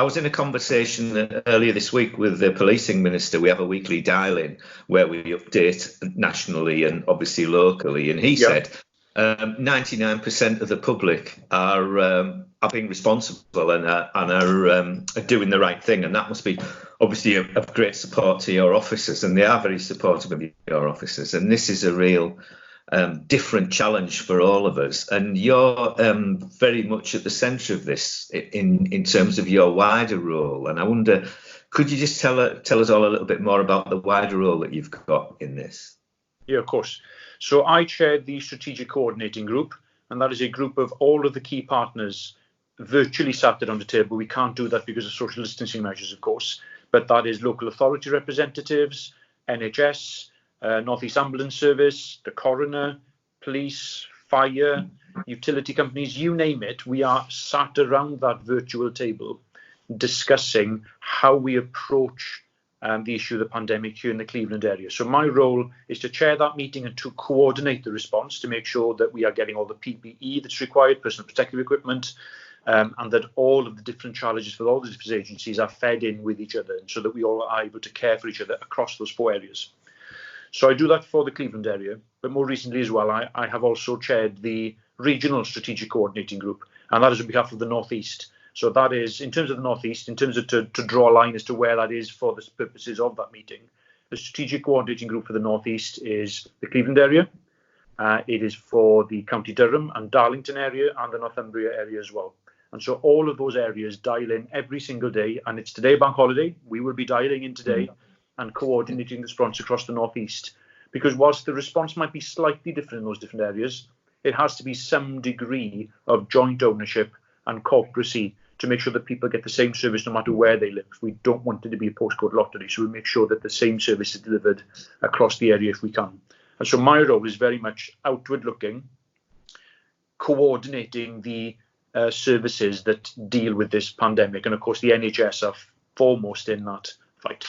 I was in a conversation earlier this week with the policing minister. We have a weekly dial-in where we update nationally and obviously locally, and he said 99% of the public are being responsible and are doing the right thing, and that must be obviously of great support to your officers, and they are very supportive of your officers. And this is a real different challenge for all of us, and you're very much at the centre of this in terms of your wider role. And I wonder, could you just tell us all a little bit more about the wider role that you've got in this? Yeah, of course. So I chair the strategic coordinating group, and that is a group of all of the key partners virtually sat around the table. We can't do that because of social distancing measures, of course, but that is local authority representatives, NHS, North East Ambulance Service, the coroner, police, fire, utility companies, you name it. We are sat around that virtual table discussing how we approach the issue of the pandemic here in the Cleveland area. So my role is to chair that meeting and to coordinate the response to make sure that we are getting all the PPE that's required, personal protective equipment, and that all of the different challenges for all the different agencies are fed in with each other, so that we all are able to care for each other across those 4 areas. So I do that for the Cleveland area, but more recently as well, I have also chaired the regional strategic coordinating group, and that is on behalf of the North East. So that is, in terms of the North East, in terms of to draw a line as to where that is for the purposes of that meeting, the strategic coordinating group for the North East is the Cleveland area. It is for the County Durham and Darlington area and the Northumbria area as well. And so all of those areas dial in every single day, and it's today bank holiday. We will be dialing in today and coordinating the response across the North East. Because whilst the response might be slightly different in those different areas, it has to be some degree of joint ownership and corporacy to make sure that people get the same service no matter where they live. We don't want it to be a postcode lottery, so we make sure that the same service is delivered across the area if we can. And so my role is very much outward looking, coordinating the services that deal with this pandemic. And of course, the NHS are foremost in that fight.